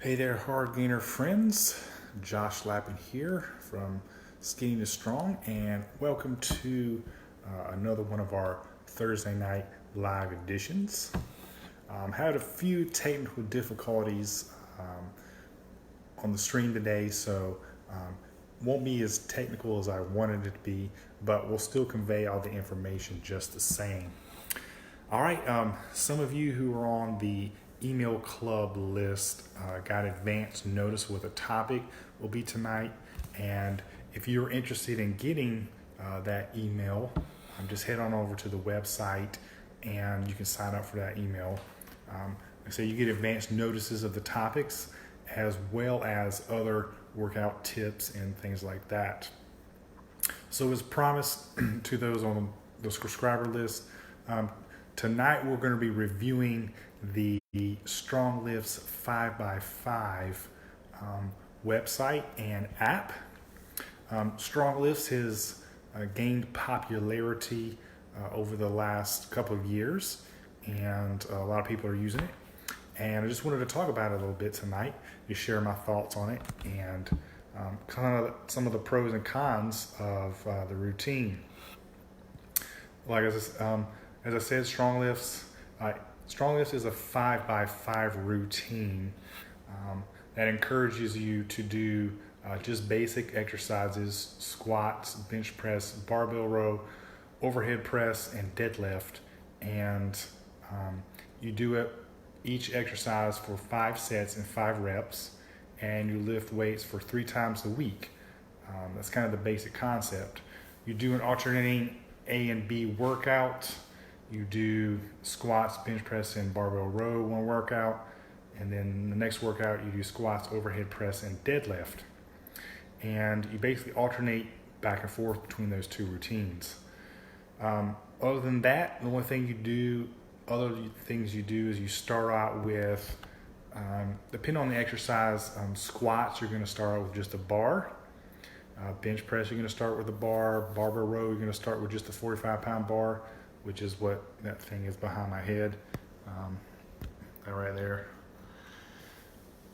Hey there, hardgainer friends. Josh Lappin here from Skinny to Strong, and welcome to another one of our Thursday night live editions. Had a few technical difficulties on the stream today, so won't be as technical as I wanted it to be, but we'll still convey all the information just the same. All right, some of you who are on the email club list got advance notice with a topic will be tonight, and if you're interested in getting that email, just head on over to the website and you can sign up for that email. So you get advance notices of the topics as well as other workout tips and things like that. So as promised to those on the subscriber list, tonight we're going to be reviewing the Strong Lifts 5x5 website and app. Strong Lifts has gained popularity over the last couple of years, and a lot of people are using it. And I just wanted to talk about it a little bit tonight, to share my thoughts on it, and kind of some of the pros and cons of the routine. Like as I said, Strong Lifts is a 5x5 routine that encourages you to do just basic exercises: squats, bench press, barbell row, overhead press, and deadlift. And you do it each exercise for 5 sets and 5 reps, and you lift weights for 3 times a week. That's kind of the basic concept. You do an alternating A and B workout. You do squats, bench press, and barbell row one workout, and then the next workout you do squats, overhead press, and deadlift. And you basically alternate back and forth between those two routines. Other than that, the only thing you do, other things you do is you start out with, depending on the exercise, squats, you're going to start out with just a bar. Bench press, you're going to start with a bar. Barbell row, you're going to start with just a 45-pound bar, which is what that thing is behind my head, that right there.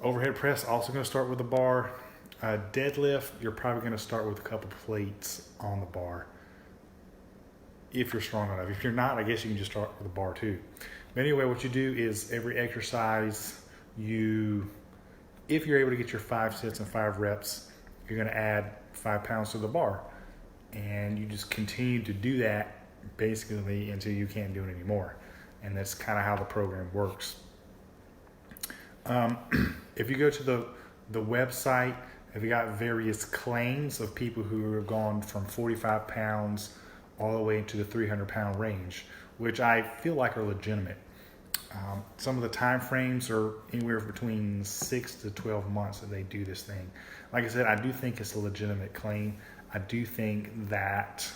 Overhead press, also going to start with a bar. Deadlift, you're probably going to start with a couple plates on the bar, if you're strong enough. If you're not, I guess you can just start with a bar too. But anyway, what you do is every exercise, if you're able to get your 5 sets and 5 reps, you're going to add 5 pounds to the bar, and you just continue to do that basically until you can't do it anymore. And that's kind of how the program works. If you go to the website, if you got various claims of people who have gone from 45 pounds all the way into the 300-pound range, which I feel like are legitimate. Some of the time frames are anywhere between 6 to 12 months that they do this thing. Like I said, I do think it's a legitimate claim. I do think that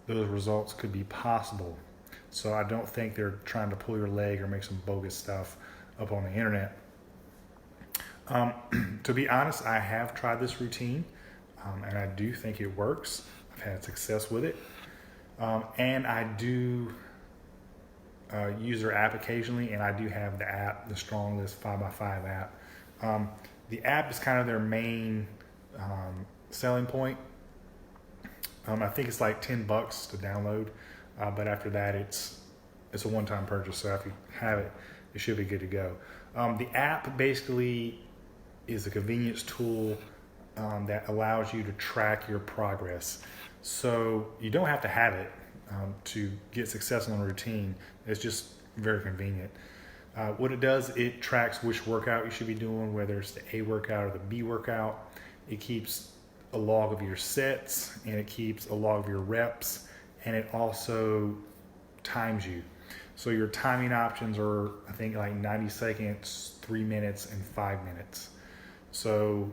those results could be possible. So I don't think they're trying to pull your leg or make some bogus stuff up on the internet. To be honest, I have tried this routine, and I do think it works. I've had success with it. And I do use their app occasionally, and I do have the app, the Strong List 5x5 app. The app is kind of their main selling point. I think it's like $10 to download, but after that, it's a one-time purchase. So if you have it, it should be good to go. The app basically is a convenience tool that allows you to track your progress. So you don't have to have it to get success on a routine. It's just very convenient. What it does, it tracks which workout you should be doing, whether it's the A workout or the B workout. It keeps a log of your sets, and it keeps a log of your reps, and it also times you. So your timing options are, I think, like 90 seconds, 3 minutes, and 5 minutes. So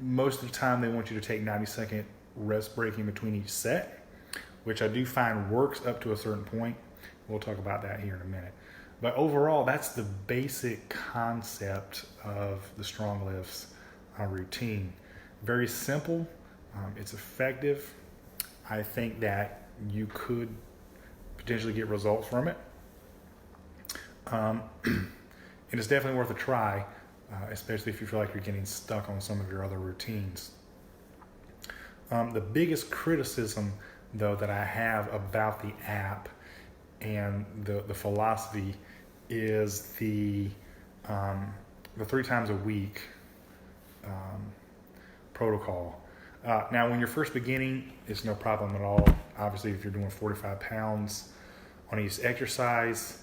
most of the time they want you to take 90-second rest break in between each set, which I do find works up to a certain point. We'll talk about that here in a minute. But overall, that's the basic concept of the Strong Lifts routine. Very simple. It's effective. I think that you could potentially get results from it. And it's definitely worth a try. especially if you feel like you're getting stuck on some of your other routines. The biggest criticism, though, that I have about the app and the philosophy is the 3 times a week protocol. Now, when you're first beginning, it's no problem at all. Obviously, if you're doing 45 pounds on each exercise,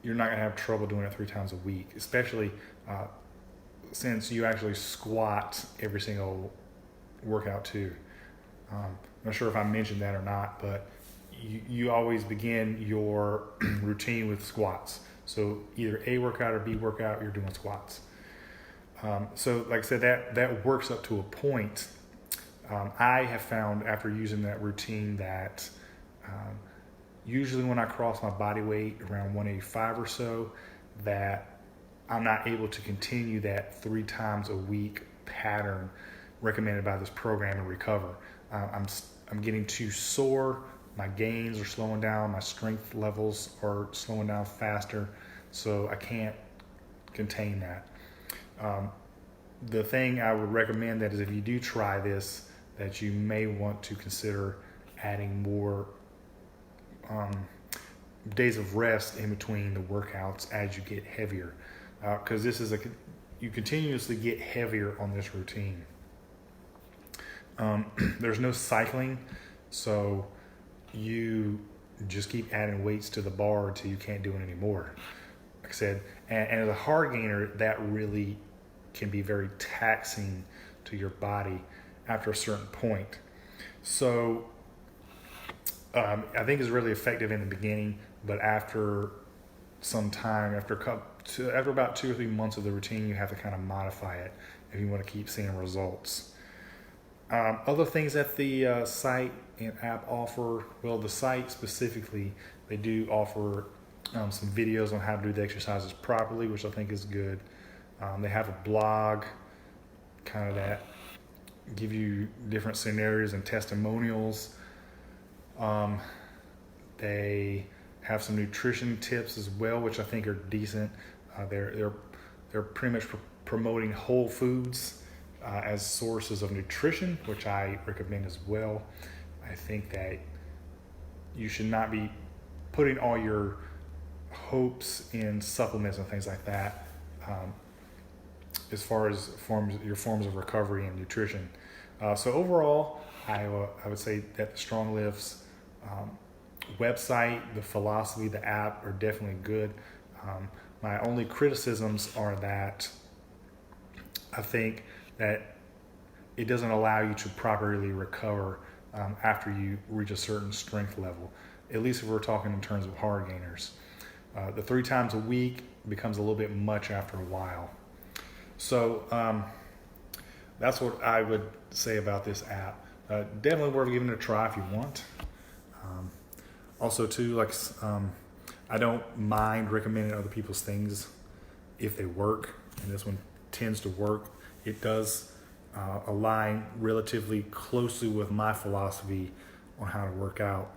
you're not going to have trouble doing it 3 times a week, especially since you actually squat every single workout too. I'm not sure if I mentioned that or not, but you always begin your routine with squats. So either A workout or B workout, you're doing squats. So like I said, that works up to a point. I have found after using that routine that usually when I cross my body weight around 185 or so, that I'm not able to continue that 3 times a week pattern recommended by this program and recover. I'm getting too sore. My gains are slowing down. My strength levels are slowing down faster. So I can't contain that. The thing I would recommend that is if you do try this, that you may want to consider adding more days of rest in between the workouts as you get heavier, because you continuously get heavier on this routine. There's no cycling, so you just keep adding weights to the bar until you can't do it anymore. Like I said, and as a hard gainer, that really can be very taxing to your body after a certain point. So I think it's really effective in the beginning, but after some time, after about 2 or 3 months of the routine, you have to kind of modify it if you want to keep seeing results. Other things that the site and app offer, well, the site specifically, they do offer some videos on how to do the exercises properly, which I think is good. They have a blog kind of that give you different scenarios and testimonials. They have some nutrition tips as well, which I think are decent. They're pretty much promoting whole foods as sources of nutrition, which I recommend as well. I think that you should not be putting all your hopes in supplements and things like that, as far as your forms of recovery and nutrition. So overall, I would say that the Strong Lifts website, the philosophy, the app are definitely good. My only criticisms are that I think that it doesn't allow you to properly recover after you reach a certain strength level, at least if we're talking in terms of hard gainers. The 3 times a week becomes a little bit much after a while. So that's what I would say about this app. Definitely worth giving it a try if you want. Also too, I don't mind recommending other people's things if they work, and this one tends to work. It does align relatively closely with my philosophy on how to work out.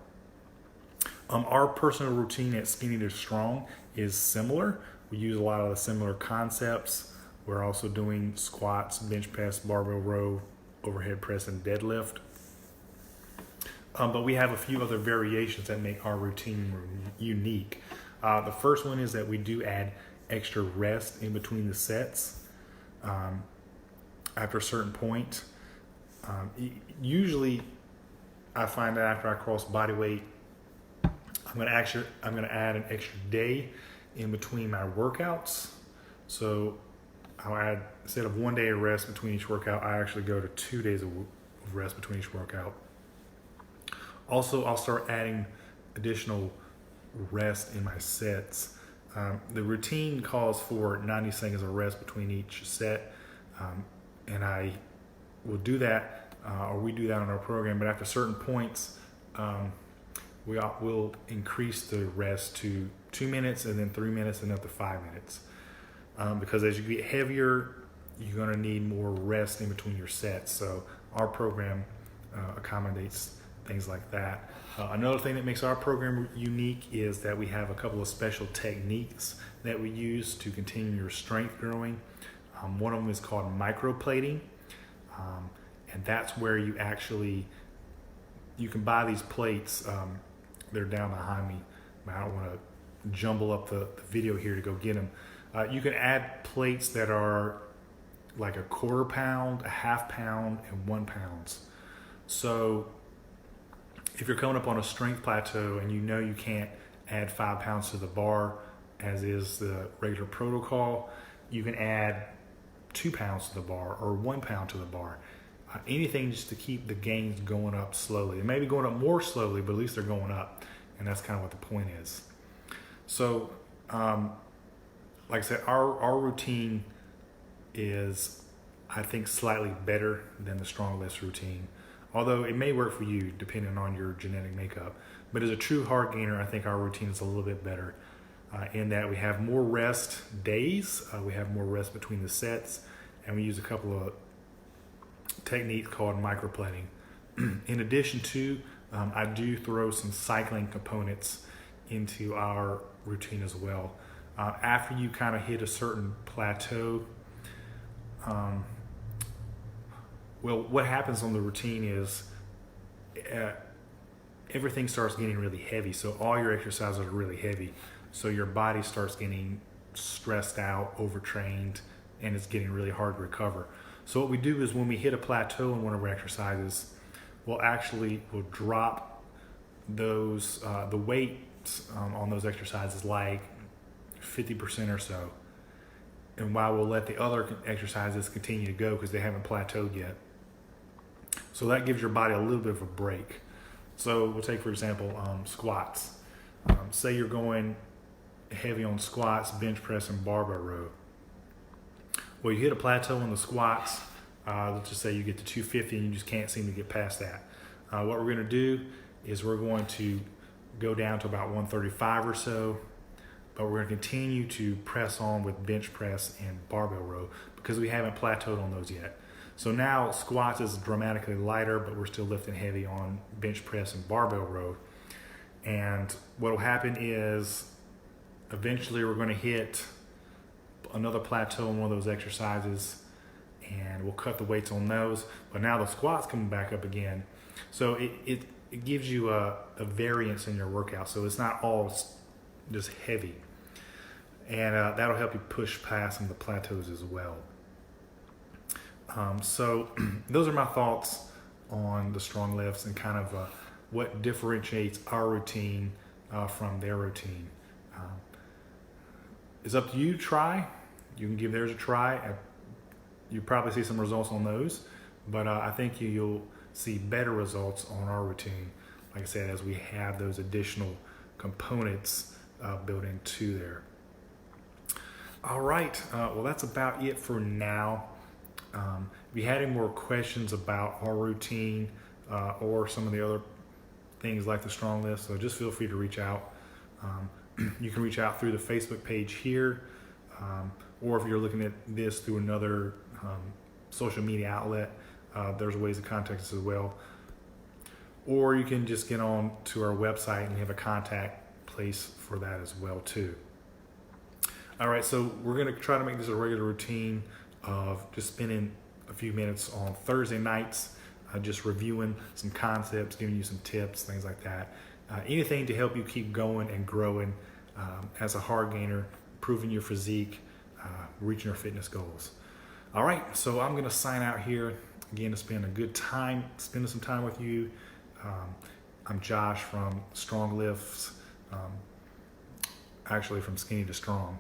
Our personal routine at Skinny to Strong is similar. We use a lot of the similar concepts. We're also doing squats, bench press, barbell row, overhead press, and deadlift. But we have a few other variations that make our routine unique. The first one is that we do add extra rest in between the sets after a certain point. Usually, I find that after I cross body weight, I'm going to add an extra day in between my workouts. So I'll add, instead of 1 day of rest between each workout, I actually go to 2 days of rest between each workout. Also, I'll start adding additional rest in my sets. The routine calls for 90 seconds of rest between each set, and I will do that, or we do that on our program, but after certain points, we'll increase the rest to 2 minutes, and then 3 minutes, and up to 5 minutes. Because as you get heavier, you're going to need more rest in between your sets. So our program accommodates things like that. Another thing that makes our program unique is that we have a couple of special techniques that we use to continue your strength growing. One of them is called microplating, and that's where you can buy these plates. They're down behind me, but I don't want to jumble up the video here to go get them. You can add plates that are like a 1/4 pound, a 1/2 pound, and 1 pound. So if you're coming up on a strength plateau and you know you can't add 5 pounds to the bar, as is the regular protocol, you can add 2 pounds to the bar or 1 pound to the bar. Anything just to keep the gains going up slowly. They may be going up more slowly, but at least they're going up, and that's kind of what the point is. So, like I said, our routine is, I think, slightly better than the strong lifts routine, although it may work for you depending on your genetic makeup. But as a true hard gainer, I think our routine is a little bit better in that we have more rest days, we have more rest between the sets, and we use a couple of techniques called microplating. In addition to, I do throw some cycling components into our routine as well. After you kind of hit a certain plateau, well, what happens on the routine is everything starts getting really heavy. So all your exercises are really heavy. So your body starts getting stressed out, overtrained, and it's getting really hard to recover. So what we do is when we hit a plateau in one of our exercises, we'll drop those the weights on those exercises like 50% or so. And while we'll let the other exercises continue to go because they haven't plateaued yet. So that gives your body a little bit of a break. So we'll take, for example, squats. Say you're going heavy on squats, bench press, and barbell row. Well, you hit a plateau on the squats. Let's just say you get to 250 and you just can't seem to get past that. What we're going to do is we're going to go down to about 135 or so, but we're going to continue to press on with bench press and barbell row because we haven't plateaued on those yet. So now squats is dramatically lighter, but we're still lifting heavy on bench press and barbell row. And what will happen is eventually we're going to hit another plateau on one of those exercises, and we'll cut the weights on those. But now the squat's coming back up again. So it gives you a variance in your workout. So it's not all just heavy. And that'll help you push past some of the plateaus as well. So those are my thoughts on the strong lifts and kind of what differentiates our routine from their routine. It's up to you to try. You can give theirs a try. You probably see some results on those, but I think you'll see better results on our routine. Like I said, as we have those additional components built into there. All right, well, that's about it for now. If you had any more questions about our routine or some of the other things like the strong lifts, so just feel free to reach out. You can reach out through the Facebook page here, or if you're looking at this through another social media outlet, there's ways to contact us as well. Or you can just get on to our website and we have a contact place for that as well too. All right, so we're gonna try to make this a regular routine of just spending a few minutes on Thursday nights, just reviewing some concepts, giving you some tips, things like that. Anything to help you keep going and growing as a hard gainer, improving your physique, reaching your fitness goals. All right, so I'm gonna sign out here again to spend a good time, spending some time with you. I'm Josh from Strong Lifts, actually from Skinny to Strong.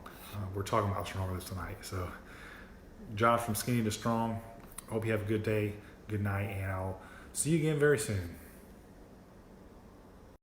We're talking about strong lifts tonight. So Josh from Skinny to Strong. Hope you have a good day, good night, and I'll see you again very soon.